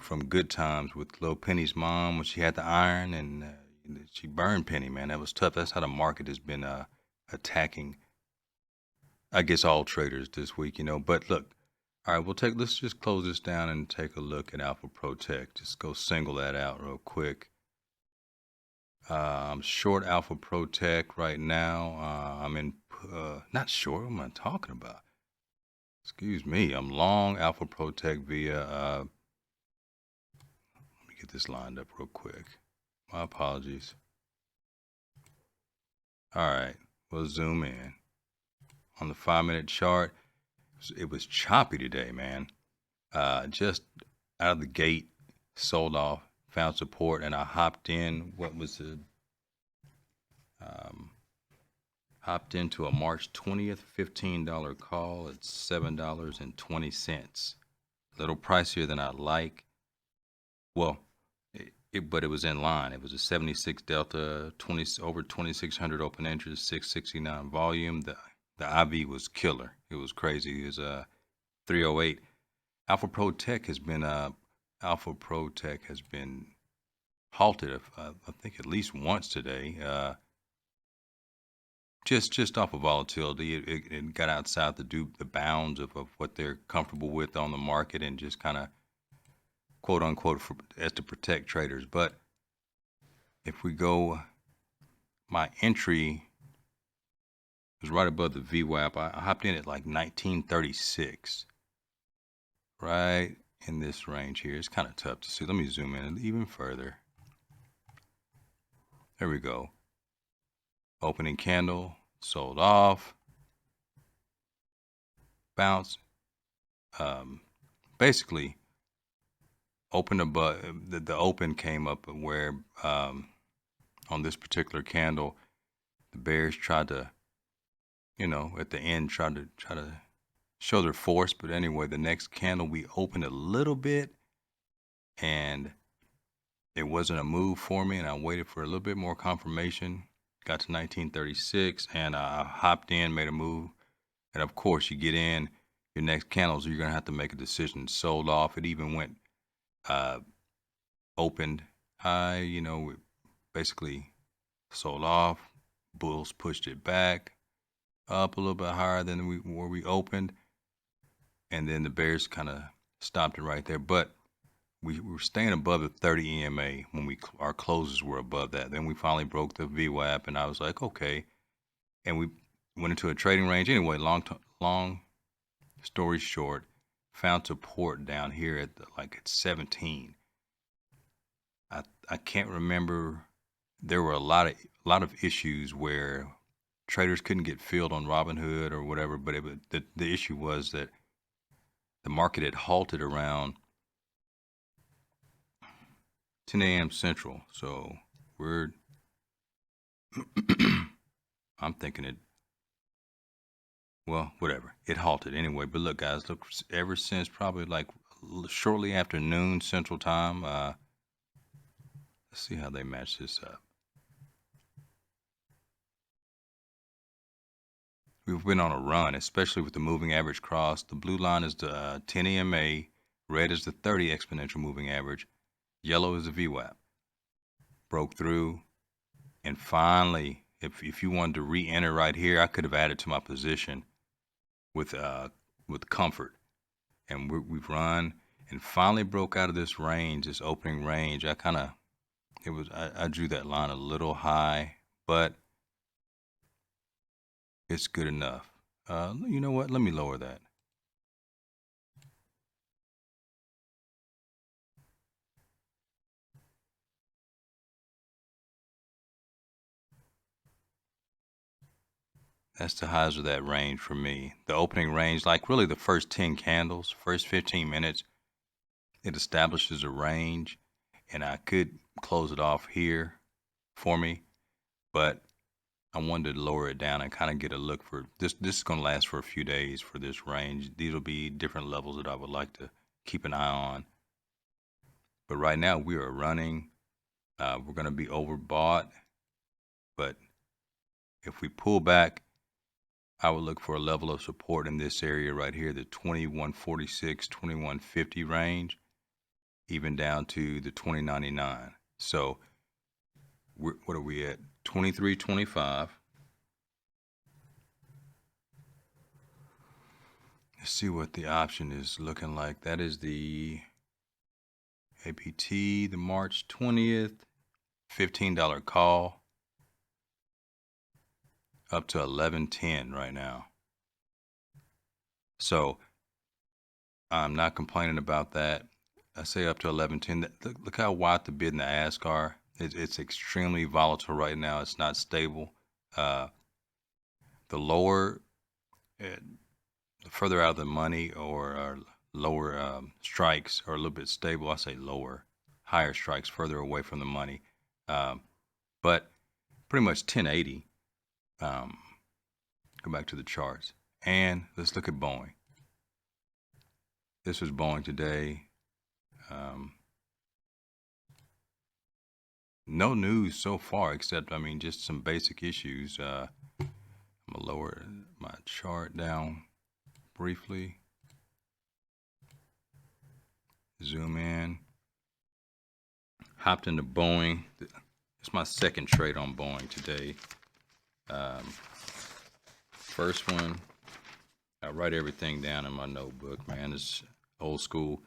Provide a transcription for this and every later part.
from Good Times with Lil Penny's mom when she had the iron and she burned Penny, man. That was tough. That's how the market has been attacking, I guess, all traders this week, But look, all right, let's just close this down and take a look at Alpha Protect. Just go single that out real quick. I'm short Alpha Protect right now. I'm in, not short, what am I talking about? Excuse me. I'm long Alpha Protect via, let me get this lined up real quick. My apologies. All right, we'll zoom in. On the 5-minute chart, it was choppy today, man. Just out of the gate, sold off, found support, and I hopped in. Hopped into a March 20th $15 call at $7.20. A little pricier than I like. Well, but it was in line. It was a 76 delta, over 2,600 open interest, 669 volume. The IV was killer. It was crazy. It was 308. Alpha Pro Tech has been halted. I think at least once today. Just off of volatility, it got outside the bounds of what they're comfortable with on the market, and just kind of quote unquote as to protect traders. But if we go, my entry was right above the VWAP. I hopped in at like 1936, right in this range here. It's kind of tough to see. Let me zoom in even further. There we go. Opening candle, sold off, bounce. Basically, opened above. The open came up where on this particular candle, the bears tried to, at the end, try to show their force. But anyway, the next candle we opened a little bit, and it wasn't a move for me, and I waited for a little bit more confirmation. Got to 1936, and I hopped in, made a move. And of course, you get in your next candles, you're gonna have to make a decision. Sold off. It even went opened high. Basically sold off. Bulls pushed it back up a little bit higher than where we opened, and then the bears kind of stopped it right there. But we were staying above the 30 EMA when our closes were above that. Then we finally broke the VWAP, and I was like, okay. And we went into a trading range anyway. Long story short, found support down here at at 17. I can't remember. There were a lot of issues where traders couldn't get filled on Robinhood or whatever. But the issue was that the market had halted around 10 a.m. Central. So I'm thinking whatever. It halted anyway. But look, guys, ever since probably like shortly after noon Central Time, let's see how they match this up. We've been on a run, especially with the moving average cross. The blue line is the 10 EMA, red is the 30 exponential moving average, yellow is the VWAP. Broke through, and finally, if you wanted to re-enter right here, I could have added to my position with comfort. And we've run and finally broke out of this range, this opening range. I drew that line a little high, but it's good enough. You know what? Let me lower that. That's the highs of that range for me. The opening range, like really the first 10 candles, first 15 minutes, it establishes a range, and I could close it off here for me, but I wanted to lower it down and kind of get a look for this. This is going to last for a few days for this range. These will be different levels that I would like to keep an eye on. But right now we are running. We're going to be overbought, but if we pull back, I would look for a level of support in this area right here, the 2146, 2150 range. even down to the 20.99. So what are we at? 23.25. Let's see what the option is looking like. That is the APT, the March 20th, $15 call, up to 11.10 right now. So I'm not complaining about that. I say up to 11.10. Look how wide the bid and the ask are. It's extremely volatile right now. It's not stable. The lower, the further out of the money or lower strikes are a little bit stable. I say lower, higher strikes further away from the money. But pretty much 1080. Go back to the charts. And let's look at Boeing. This was Boeing today. No news so far, except, just some basic issues. I'm going to lower my chart down briefly. Zoom in. Hopped into Boeing. It's my second trade on Boeing today. First one, I write everything down in my notebook, man. It's old school.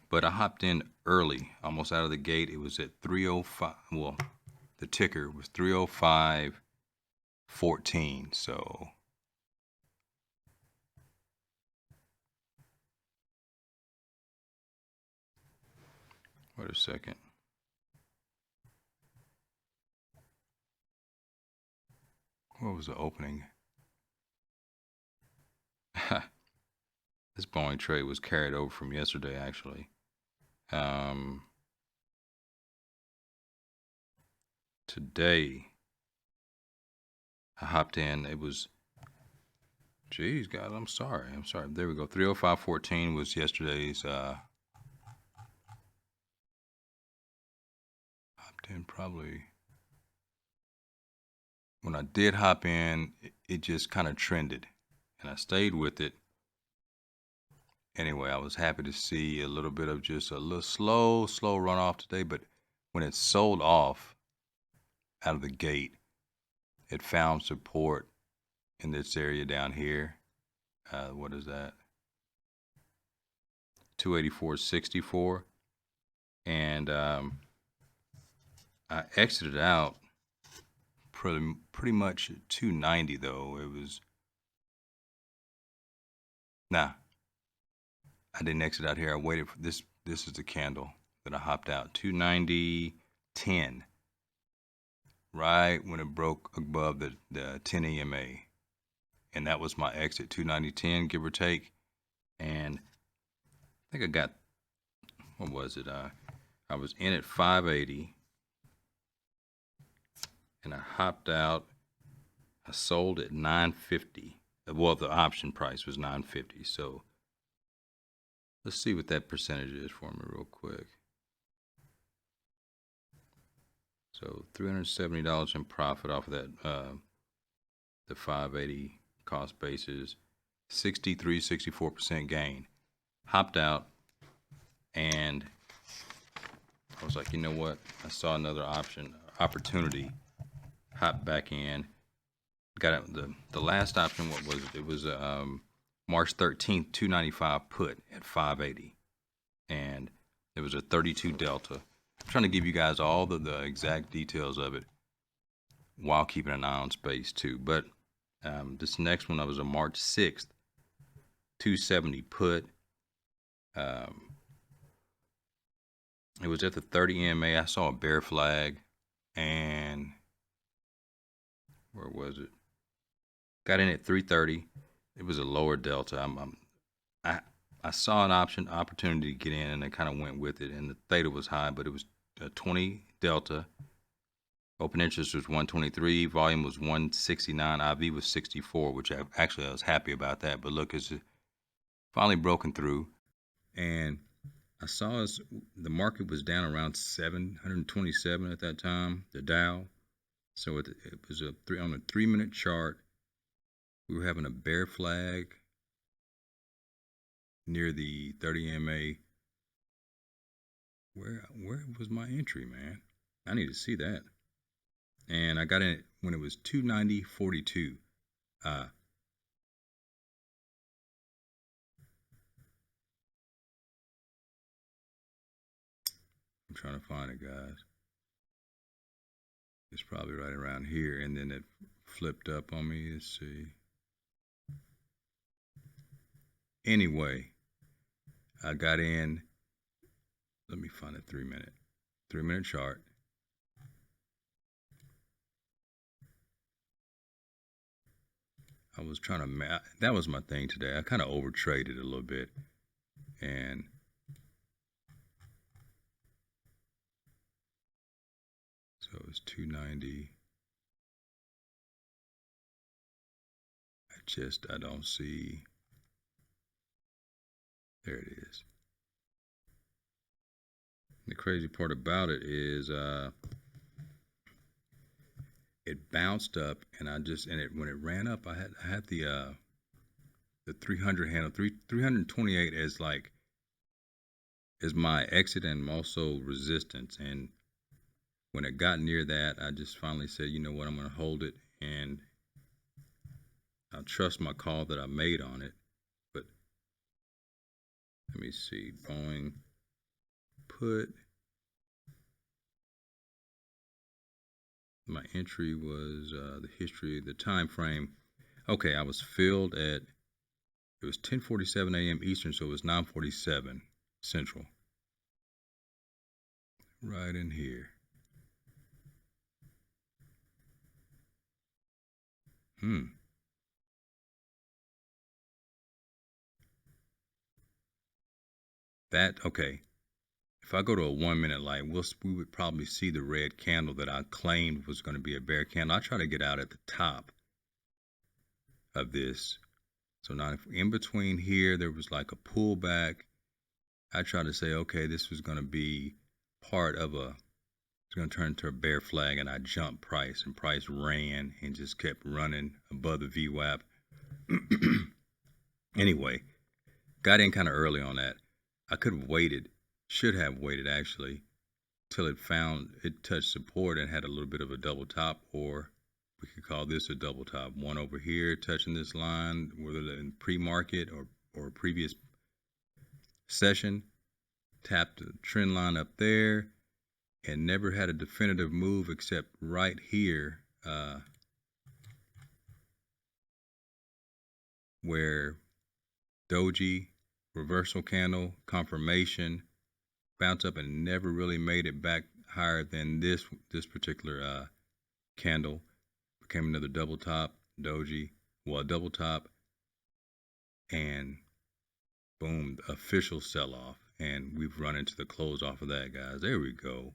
But I hopped in early, almost out of the gate. It was at 3:05. Well, the ticker was 3:05.14. So wait a second. What was the opening? This Boeing trade was carried over from yesterday, actually. Today, I hopped in. It was, geez, God, I'm sorry. There we go. 3:05.14 was yesterday's. Hopped in probably. When I did hop in, it just kind of trended, and I stayed with it. Anyway, I was happy to see a little bit of just a little slow runoff today, but when it sold off out of the gate, it found support in this area down here. What is that? 284.64. And I exited out pretty much 290 though. It was, nah, I didn't exit out here. I waited for this. This is the candle that I hopped out. 290.10. Right when it broke above the 10 EMA. And that was my exit, 290.10, give or take. And I think I got, what was it? I was in at 580. And I hopped out. I sold at 950. Well, the option price was 950. So let's see what that percentage is for me real quick. So $370 in profit off of that, the 580 cost basis, 64% gain. Hopped out, and I was like, you know what? I saw another opportunity. Hopped back in. Got the last option. What was it? It was March 13th, 295 put at 580, and it was a 32 delta. I'm trying to give you guys all the exact details of it while keeping an eye on space too. But this next one, I was a March 6th, 270 put. It was at the 30 EMA. I saw a bear flag, and where was it? Got in at 330. It was a lower delta. I saw an opportunity to get in, and I kind of went with it. And the theta was high, but it was a 20 delta. Open interest was 123. Volume was 169. IV was 64, which I was happy about that. But look, it's finally broken through, and I saw the market was down around 727 at that time. The Dow. So it was on a 3-minute chart. We were having a bear flag near the 30 EMA. Where was my entry, man? I need to see that. And I got in it when it was 290.42. I'm trying to find it, guys. It's probably right around here, and then it flipped up on me. Let's see. Anyway, I got in. Let me find a 3-minute chart. I was trying to that was my thing today. I kind of over traded a little bit, and so it's 290. I don't see. There it is. The crazy part about it is it bounced up, and when it ran up, I had the 300 handle, 328 as my exit and also resistance. And when it got near that, I just finally said, you know what, I'm going to hold it, and I'll trust my call that I made on it. But let me see, Boeing put. My entry was the history, the time frame. Okay, I was filled at, it was 10:47 a.m. Eastern, so it was 9:47 Central. Right in here. Okay. If I go to a 1-minute light, we would probably see the red candle that I claimed was going to be a bear candle. I try to get out at the top of this. So now if in between here, there was like a pullback. I try to say, okay, this was going to be part of it's going to turn into a bear flag, and I jumped price, and price ran and just kept running above the VWAP. Anyway, got in kind of early on that. I could have waited, should have waited actually, till it touched support and had a little bit of a double top, or we could call this a double top. One over here touching this line, whether in pre-market or previous session, tapped the trend line up there, and never had a definitive move except right here, where doji, reversal candle, confirmation, bounce up and never really made it back higher than this particular candle. Became another double top, doji, double top, and boom, official sell-off. And we've run into the close off of that, guys. There we go.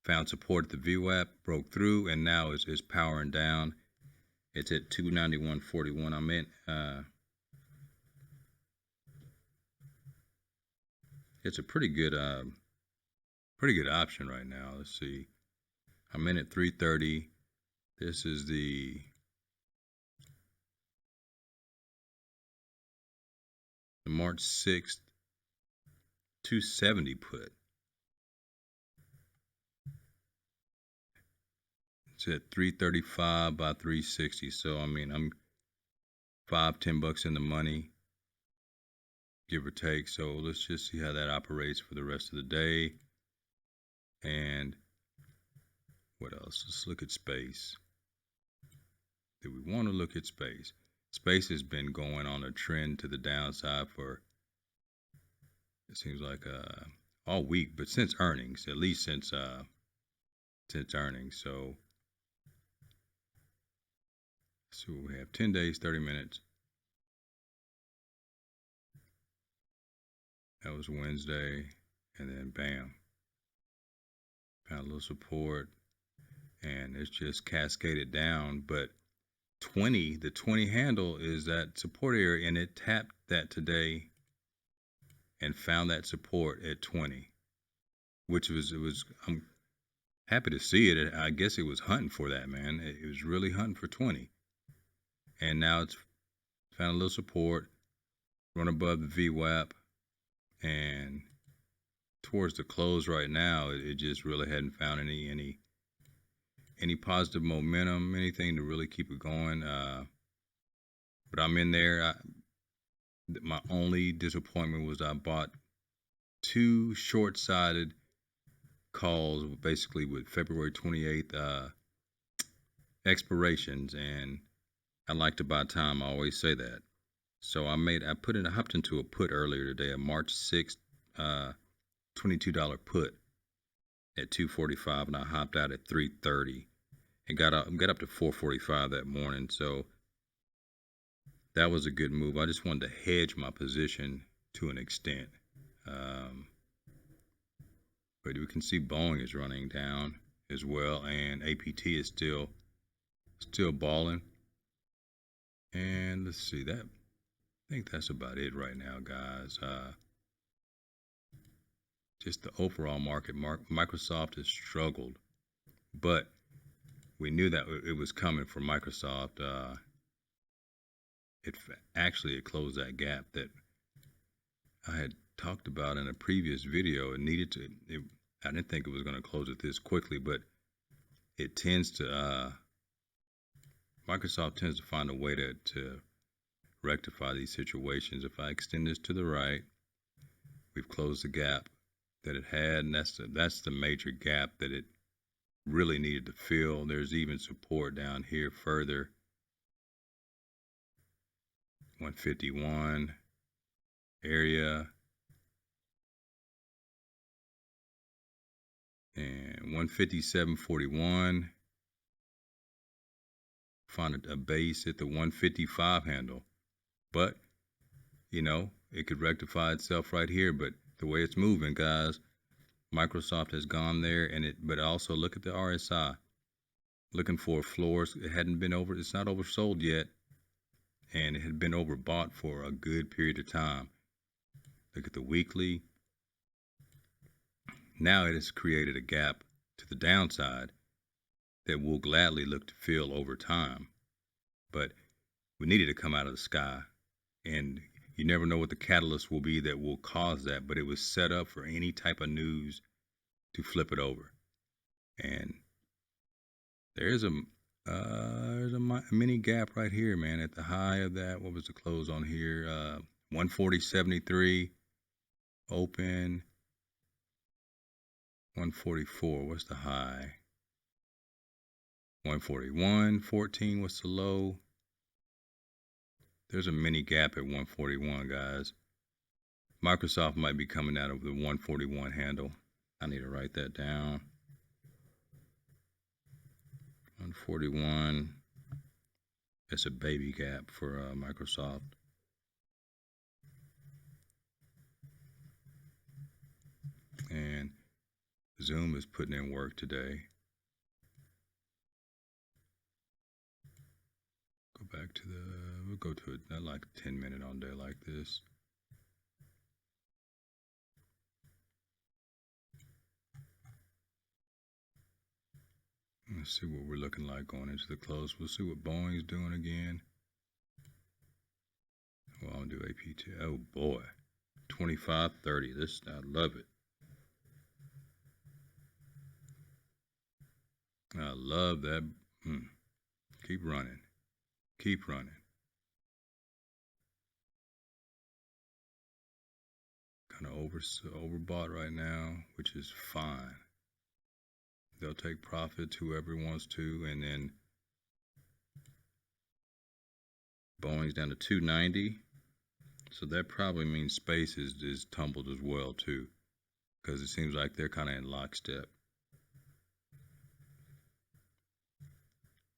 Found support at the VWAP, broke through, and now is powering down. It's at 291.41. I'm in. It's a pretty good option right now. Let's see. I'm in at 330. This is the March 6th 270 put. It's at 335 by 360. So I mean, I'm $5-10 in the money, give or take. So let's just see how that operates for the rest of the day. And what else? Let's look at space. Do we want to look at space? Space has been going on a trend to the downside for, it seems like all week, but since earnings, at least since earnings. So we have 10 days, 30 minutes. That was Wednesday, and then bam, found a little support, and it's just cascaded down. But the 20 handle is that support area, and it tapped that today and found that support at 20, which I'm happy to see it. I guess it was hunting for that, man. It was really hunting for 20, and now it's found a little support, run above the VWAP, and towards the close right now, it just really hadn't found any positive momentum, anything to really keep it going. But I'm in there. My only disappointment was I bought two short-sided calls, basically with February 28th expirations, and I like to buy time. I always say that. So I hopped into a put earlier today, a March 6th, $22 put at 2:45, and I hopped out at 3:30 and got up to 4:45 that morning. So that was a good move. I just wanted to hedge my position to an extent. But we can see Boeing is running down as well, and APT is still balling. And let's see that. I think that's about it right now, guys. Just the overall market. Microsoft has struggled, but we knew that it was coming for Microsoft. It closed that gap that I had talked about in a previous video. It needed to. I didn't think it was going to close it this quickly, but it tends to. Microsoft tends to find a way to rectify these situations. If I extend this to the right, we've closed the gap that it had, and that's the major gap that it really needed to fill. There's even support down here further. 151 area and 157.41. Found a base at the 155 handle, but it could rectify itself right here. But the way it's moving, guys, Microsoft has gone there, but also look at the RSI, looking for floors. It hadn't been over. It's not oversold yet, and it had been overbought for a good period of time. Look at the weekly. Now it has created a gap to the downside that we'll gladly look to fill over time. But we needed to come out of the sky, and you never know what the catalyst will be that will cause that, but it was set up for any type of news to flip it over. And there's a mini gap right here, man, at the high of that. What was the close on here? 140.73 open. 144, what's the high? 141.14, what's the low? There's a mini gap at 141, guys. Microsoft might be coming out of the 141 handle. I need to write that down. 141. That's a baby gap for Microsoft. And Zoom is putting in work today. Go back to we'll go to a like 10-minute on day like this. Let's see what we're looking like going into the close. We'll see what Boeing's doing again. Well, I'll do APT. Oh boy, 25.30. This, I love it. I love that. Keep running. Keep running. Kind of overbought right now, which is fine. They'll take profits, whoever wants to, and then Boeing's down to 290. So that probably means space is tumbled as well too, because it seems like they're kind of in lockstep,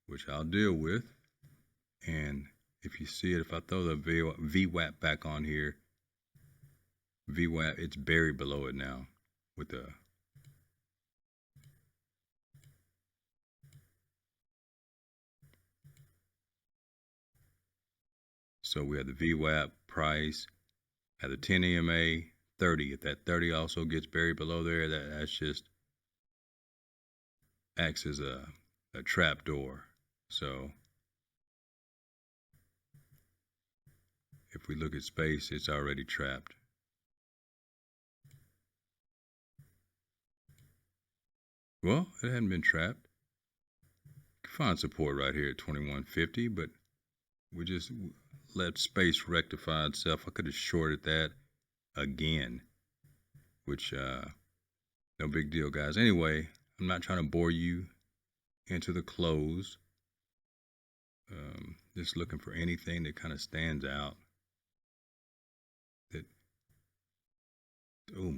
which I'll deal with. And if you see it, if I throw the VWAP back on here, VWAP, it's buried below it now with the so we have the VWAP price at the 10 EMA 30. If that 30 also gets buried below there, that's just acts as a trap door. So if we look at space, it's already trapped. Well, it hadn't been trapped. Find support right here at 2150, but we just let space rectify itself. I could have shorted that again, which no big deal, guys. Anyway, I'm not trying to bore you into the close. Just looking for anything that kind of stands out. That oh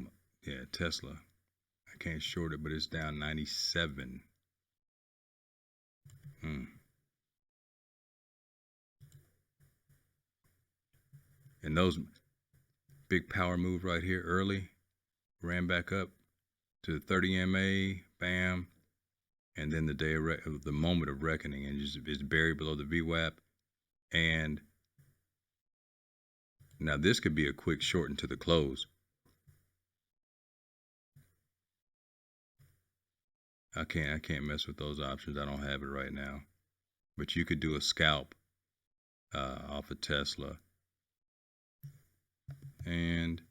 yeah, Tesla. I can't short it, but it's down 97. Hmm. And those big power move right here early, ran back up to the 30 MA, bam, and then the day of the moment of reckoning, and it's buried below the VWAP. And now this could be a quick short into the close. I can't mess with those options. I don't have it right now. But you could do a scalp off of Tesla. And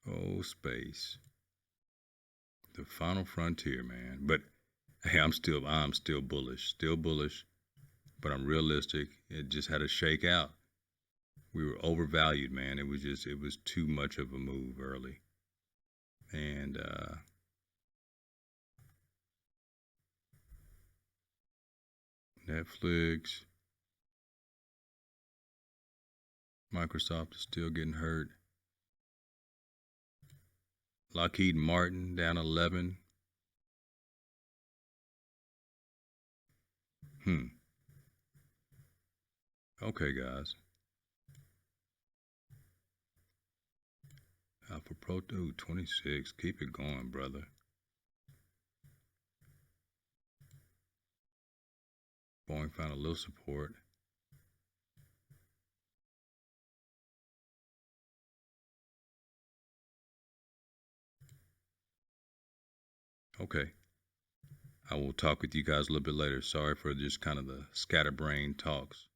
oh, space, the final frontier, man. But hey, I'm still bullish, but I'm realistic. It just had to shake out. We were overvalued, man. It was too much of a move early. And Netflix, Microsoft is still getting hurt. Lockheed Martin down 11. Okay, guys. Alpha Pro 26. Keep it going, brother. Boeing found a little support. Okay. I will talk with you guys a little bit later. Sorry for just kind of the scatterbrain talks.